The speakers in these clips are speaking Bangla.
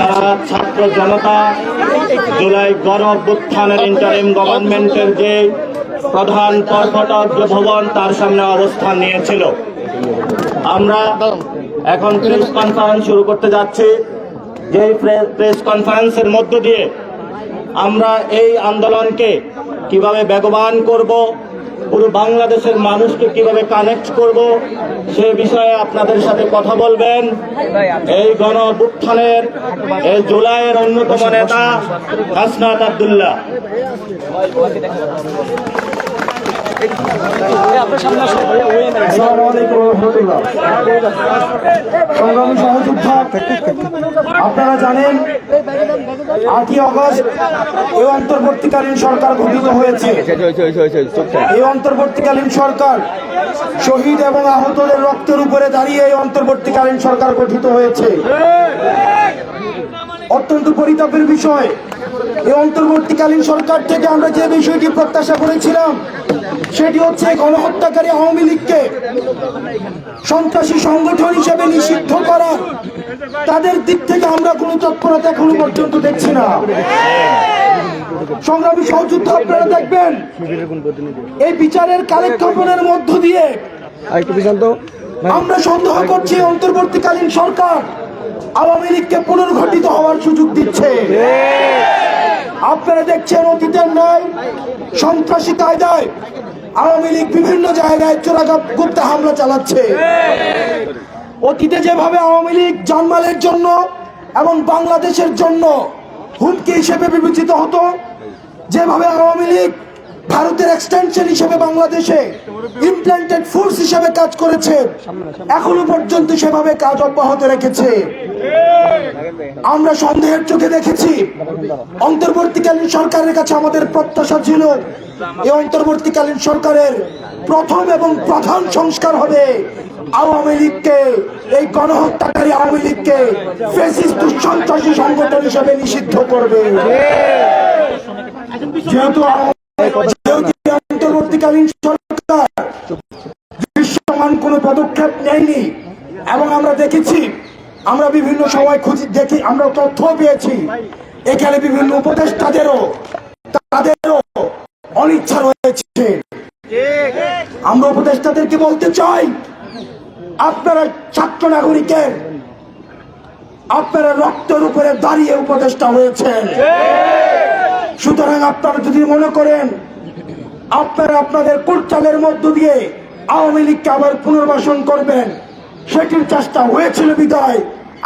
সারা ছাত্র জনতা জুলাই গণ অভ্যুত্থানের ইন্টারিম গভর্নমেন্টের যে প্রধান কর্মকর্তা ভবন তার সামনে অবস্থান নিয়েছিল। আমরা এখন প্রেস কনফারেন্স শুরু করতে যাচ্ছি। যে প্রেস কনফারেন্সের মধ্য দিয়ে আমরা এই আন্দোলনকে কিভাবে বেগবান করব, পুরো বাংলাদেশের মানুষকে কিভাবে কানেক্ট করব, সে বিষয়ে আপনাদের সাথে কথা বলবেন এই গণ অভ্যুত্থানের এই জুলাইয়ের অন্যতম নেতা হাসনাত আব্দুল্লাহ। সংগ্রামী সহযোদ্ধা, আপনারা জানেন 8ই আগস্ট এই অন্তর্বর্তীকালীন সরকার গঠিত হয়েছে। এই অন্তর্বর্তীকালীন সরকার শহীদ এবং আহতদের রক্তের উপরে দাঁড়িয়ে এই অন্তর্বর্তীকালীন সরকার গঠিত হয়েছে। অত্যন্ত পরিতাপের বিষয়, এই অন্তর্বর্তীকালীন সরকার থেকে আমরা যে বিষয়টি প্রত্যাশা করেছিলাম সেটি হচ্ছে গণহত্যাকারী আওয়ামী লীগকে সন্ত্রাসী সংগঠন হিসেবে নিষিদ্ধ করা। তাদের দিক থেকে আমরা কোনো তৎপরতা এখনো পর্যন্ত দেখছি না। সংগ্রামী সহযোদ্ধা, আপনারা দেখবেন এই বিচারের কালেক্ষেপণের মধ্য দিয়ে আমরা সন্দেহ করছি অন্তর্বর্তীকালীন সরকার আওয়ামী লীগকে পুনর্গঠিত হওয়ার সুযোগ দিচ্ছে। আপনারা দেখছেন অতীতের নয় সন্ত্রাসী কায়দায় আওয়ামী লীগ বিভিন্ন জায়গায় চোরাগুপ্ত হামলা চালাচ্ছে। অতীতে যেভাবে আওয়ামী লীগ জানমালের জন্য এবং বাংলাদেশের জন্য হুমকি হিসেবে বিবেচিত হতো, যেভাবে আওয়ামী লীগ ভারতের এক্সটেনশন হিসেবে বাংলাদেশে ইমপ্ল্যান্টেড ফোর্স হিসেবে কাজ করেছে, এখনো পর্যন্ত সেভাবে কাজ অব্যাহত রেখেছে। আমরা সন্দেহের চোখে দেখেছি। অন্তর্বর্তীকালীন সরকারের কাছে আমাদের প্রত্যাশা ছিল এই অন্তর্বর্তীকালীন সরকারের প্রথম এবং প্রধান সংস্কার হবে আওয়ামী লীগকে, এই গণহত্যাকারী আওয়ামী লীগকে ফ্যাসিস্ট সন্ত্রাসী সংগঠন হিসেবে নিষিদ্ধ করবে। যেহেতু অন্তর্বর্তীকালীন সরকার দৃশ্যমান কোনো পদক্ষেপ নেয়নি এবং আমরা দেখেছি, আমরা বিভিন্ন সময় দেখি, আমরা তথ্য পেয়েছি এখানে বিভিন্ন উপদেষ্টাদেরও অনিচ্ছা রয়েছে। আমরা উপদেষ্টাদেরকে বলতে চাই, আপনারা ছাত্র নাগরিকের আপনারা রক্তের উপরে দাঁড়িয়ে উপদেষ্টা হয়েছেন। সুতরাং আপনারা যদি মনে করেন আপনারা আপনাদের কুটচালের মধ্য দিয়ে আওয়ামী লীগকে আবার পুনর্বাসন করবেন, সেটির চেষ্টা হয়েছিল বিদায়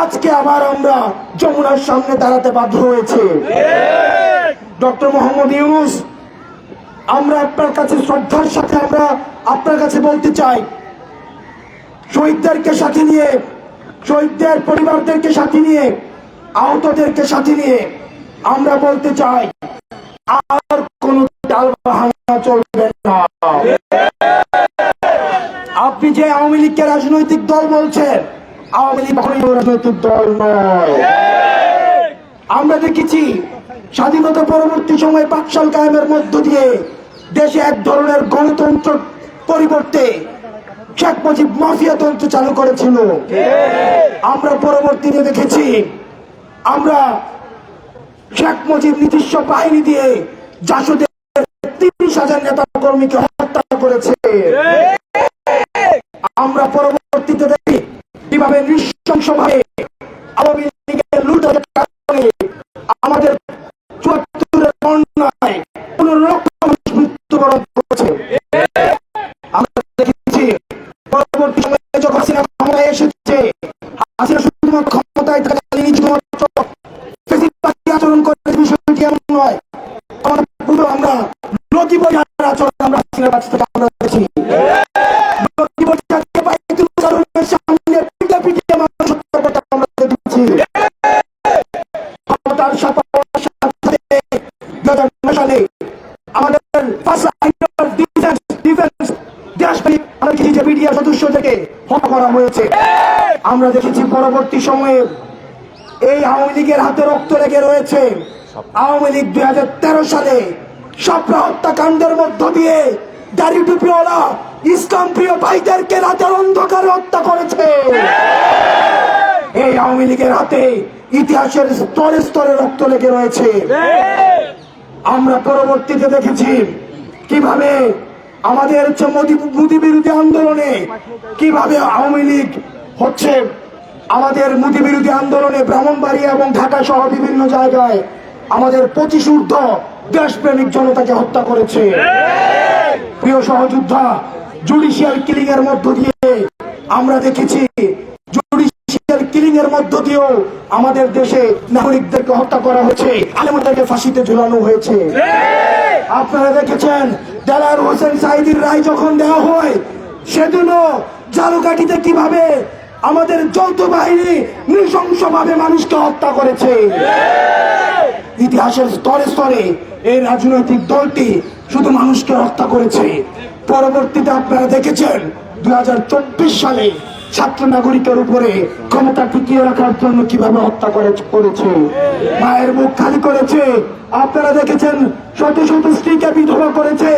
আজকে আবার আমরা যমুনার সামনে দাঁড়াতে বাধ্য হয়েছে। ডক্টর মোহাম্মদ ইউনূস, আমরা আপনার কাছে শ্রদ্ধার সাথে আমরা আপনার কাছে বলতে চাই, শহীদদেরকে সাথে নিয়ে, শহীদদের পরিবারদেরকে সাথে নিয়ে, আহতদেরকে সাথে নিয়ে আমরা বলতে চাই আর কোন টালবাহানা চলবে না। আপনি যে আওয়ামী লীগকে রাজনৈতিক দল বলছেন, আওয়ামী লীগ রাজনৈতিক দল নয়। আমরা দেখেছি স্বাধীনতা পরবর্তী সময়ে পাকশাল কায়েমের মধ্য দিয়ে দেশে এক ধরনের গণতন্ত্র পরিবর্তে শেখ মুজিব মাফিয়াতন্ত্র চালু করেছিল। আমরা পরবর্তীতে দেখেছি আমরা শেখ মুজিব নিজস্ব বাহিনী দিয়ে জাসদের 30,000 নেতা কর্মীকে হত্যা করেছে। আমরা পরবর্তীতে দেখি কিভাবে নৃশংসভাবে আওয়ামী লীগের লুটের কারণে আমাদের ৭৪-এর বন্যায় ১৫ লক্ষ মানুষ মৃত্যুবরণ করেছে। আমরা দেখেছি পরবর্তী সময়ে যখন হাসিনা ক্ষমতায় এসেছে, হাসিনা শুধুমাত্র ক্ষমতায় থাকাকালীন শুধুমাত্র আচরণ করে, বিষয়টি এমন নয়। আমরা নদী বজার আচরণ আমরা হাসিনার কাছ থেকে আমরা দেখেছি। নদী বজারকে বাইতুল মুকাররমের সামনে পিটা পিটিয়ে মানুষ হত্যা করতে আমরা দেখেছি। ক্ষমতার সাথে 2009 সালে আমাদের মিডিয়া সদস্যদেরকে হত্যা করা হয়েছে। আমরা দেখেছি পরবর্তী সময়ে এই আওয়ামী লীগের হাতে রক্ত লেগে রয়েছে। আওয়ামী লীগ 2013 সালে সাপড়া হত্যাকাণ্ডের মধ্য দিয়ে দাড়ি টুপিওয়ালা ইসলাম প্রিয় ভাইদেরকে রাতের অন্ধকারে হত্যা করেছে। এই আওয়ামী লীগের হাতে ইতিহাসের স্তরে স্তরে রক্ত লেগে রয়েছে। আমরা পরবর্তীতে দেখেছি কিভাবে আমাদের মোদি বিরোধী আন্দোলনে কিভাবে আওয়ামী লীগ হচ্ছে আমাদের মোদি বিরোধী আন্দোলনে ব্রাহ্মণবাড়িয়া এবং ঢাকা সহ বিভিন্ন জায়গায় আমাদের 25 ঊর্ধ্ব দেশপ্রেমিক জনতাকে হত্যা করেছে। প্রিয় সহযোদ্ধা, জুডিশিয়াল কিলিং এর মধ্য দিয়ে আমরা দেখেছি, জুডিশিয়াল কিলিং এর মধ্য দিয়েও আমাদের দেশে নাগরিকদেরকে হত্যা করা হয়েছে, আলেমদেরকে ফাঁসিতে ঝুলানো হয়েছে। আপনারা দেখেছেন দেলাওয়ার হোসেন সাঈদীর রায় যখন দেওয়া হয়, সেদিনও ঝালকাঠিতে কিভাবে আমাদের যৌথ বাহিনী নৃশংসভাবে মানুষকে হত্যা করেছে। ইতিহাসের স্তরে স্তরে এই রাজনৈতিক দলটি শুধু মানুষকে হত্যা করেছে। পরবর্তীতে আপনারা দেখেছেন 2024 সালে ছাত্র নাগরিকের উপরে ক্ষমতা টিকিয়ে রাখার জন্য কিভাবে হত্যা করেছে, মায়ের মুখ খালি করেছে। আপনারা দেখেছেন শত শত স্ত্রীকে বিধবা করেছে,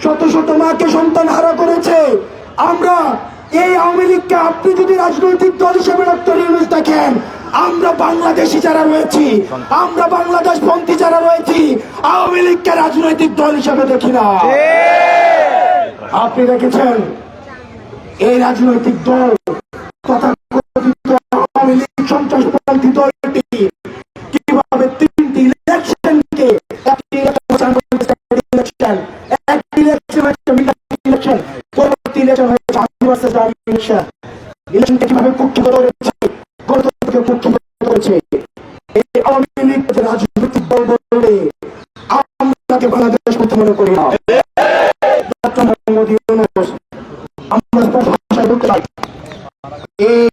শত শত মাকে সন্তান হারা করেছে। আমরা এই আওয়ামী লীগকে আপনি যদি রাজনৈতিক দল হিসেবে ডক্টর ইউনূস দেখেন, আমরা বাংলাদেশি যারা রয়েছি, আমরা বাংলাদেশ পন্থী যারা রয়েছি, আওয়ামী লীগকে রাজনৈতিক দল হিসেবে দেখি না। আপনি দেখেছেন এই রাজনৈতিক দল তথাকথিত আওয়ামী লীগ সন্ত্রাসপন্থী দলটি কিভাবে 3টি ইলেকশনকে ইলেকশনকে কিভাবে কুক্ষিগত করেছে, গণতন্ত্রকে কুক্ষিগত করেছে। এই আওয়ামী লীগ রাজনৈতিক দল বলে আমরা বাংলাদেশ করতে মনে করি না। আমরা ভাষায় বলতে চাই, এই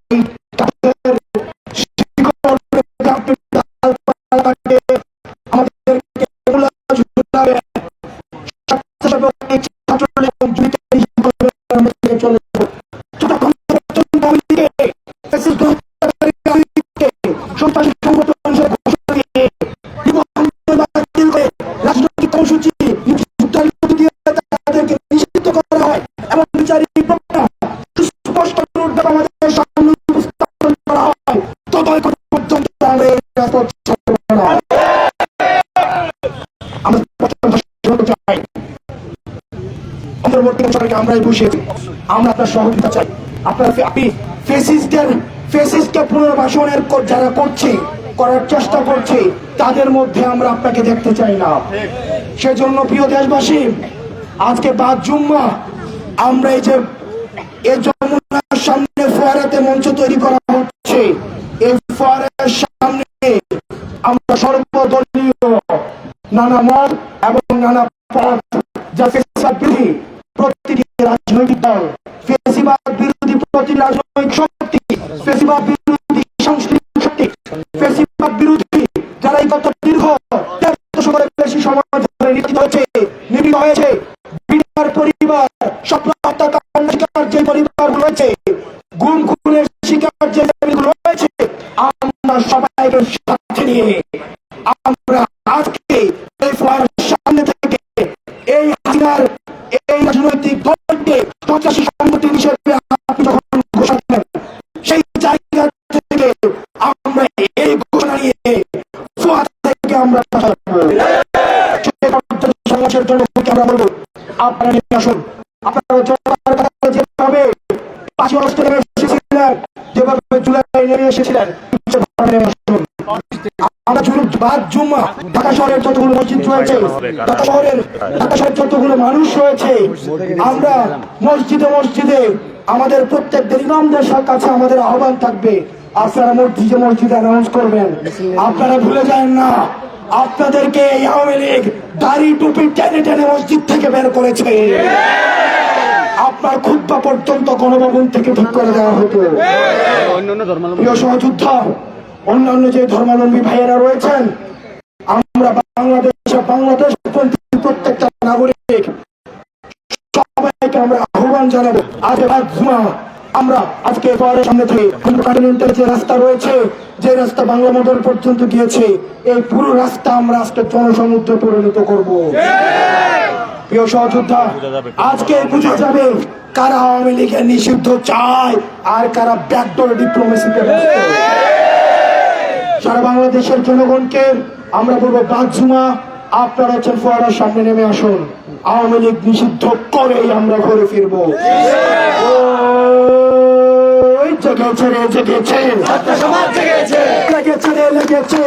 আমরাই বসেছি, আমরা আপনার সহযোগিতা চাই। আপনার ফেসিস্টকে পুনর্বাসনের যারা করার চেষ্টা করছে, তাদের মধ্যে আমরা আপনাকে দেখতে চাই না। সেজন্য প্রিয় দেশবাসী, আজকে 5 জুম্মা আমরা এই যমুনার সামনে ফোয়ারাতে মঞ্চ তৈরি করা হচ্ছে, এই ফোয়ারার সামনে আমরা সর্বদলীয় নানা মত এবং নানা পথ যা বিরোধী প্রতিটি রাজনৈতিক দল, ফেসিবাদ বিরোধী প্রতিটি রাজনৈতিক শক্তি, ফেসিবাদ বিরোধী সাংস্কৃতিক শক্তি, ফেসিবাদ বিরোধী যারা এই গত দীর্ঘ 13 দশকের বেশি সময় ধরে নিপীড়িত হয়েছে, বিনার পরিবার, স্বপ্ন হত্যাকাণ্ড শিকার যে পরিবারগুলো রয়েছে, গুম খুনের শিকার যে পরিবারগুলো রয়েছে, আমরা সবাইকে সাথে নিয়ে আমরা আজকে এই ফোয়ারার সামনে থেকে এই হাসিনার এই রাজনৈতিক দলকে সন্ত্রাসী সংগঠন হিসেবে আপনি যখন ঘোষণা দেন, সেই জায়গা থেকে আমরা এই ঘোষণা নিয়ে ফোয়ারা থেকে আমরা সংঘর্ষের জন্য আমরা বলবো আপনারা নিয়ে আসুন। আপনারা যেভাবে 5 আগস্ট নেমে এসেছিলেন, যেভাবে জুলাই নেমে এসেছিলেন, আমরা 5 জুম্মা ঢাকা শহরের যতগুলো মসজিদ রয়েছে, ঢাকা শহরের যতগুলো মানুষ রয়েছে, আমরা মসজিদে মসজিদে আমাদের প্রত্যেকদের ইমামদের কাছে আমাদের আহ্বান থাকবে, আপনারা মসজিদে অ্যানাউন্স করবেন। আপনারা ভুলে যান না, আপনাদেরকে এই আওয়ামী লীগ দাড়ি টুপি টেনে টেনে মসজিদ থেকে বের করেছে। আপনার খুতবা পর্যন্ত গণভবন থেকে ঠিক করে দেওয়া হতো। প্রিয় সহযোদ্ধা, অন্যান্য যে ধর্মাবলম্বী ভাইয়েরা রয়েছেন, আমরা বাংলাদেশ প্রত্যেকটা নাগরিক সবাইকে আমরা আহ্বান জানাবো। আমরা আজকে সামনে থেকে কন্টিনেন্টাল যে রাস্তা রয়েছে, যে রাস্তা বাংলা মোটর পর্যন্ত গিয়েছে, এই পুরো রাস্তা আমরা আজকে জনসমুদ্রে পরিণত করব। প্রিয় সহযোদ্ধা, আজকে বুঝা যাবে কারা আওয়ামী লীগের নিষিদ্ধ চায় আর কারা ব্যাকডোর ডিপ্লোমেসিতে সারা বাংলাদেশের জনগণকে আমরা বলবো বাগজুমা, আপনারা হচ্ছেন ফোয়ারার সামনে নেমে আসুন। আওয়ামী লীগ নিষিদ্ধ করেই আমরা ঘরে ফিরবো। ওই জেগেছে রে জেগেছে, লেগেছে রে লেগেছে।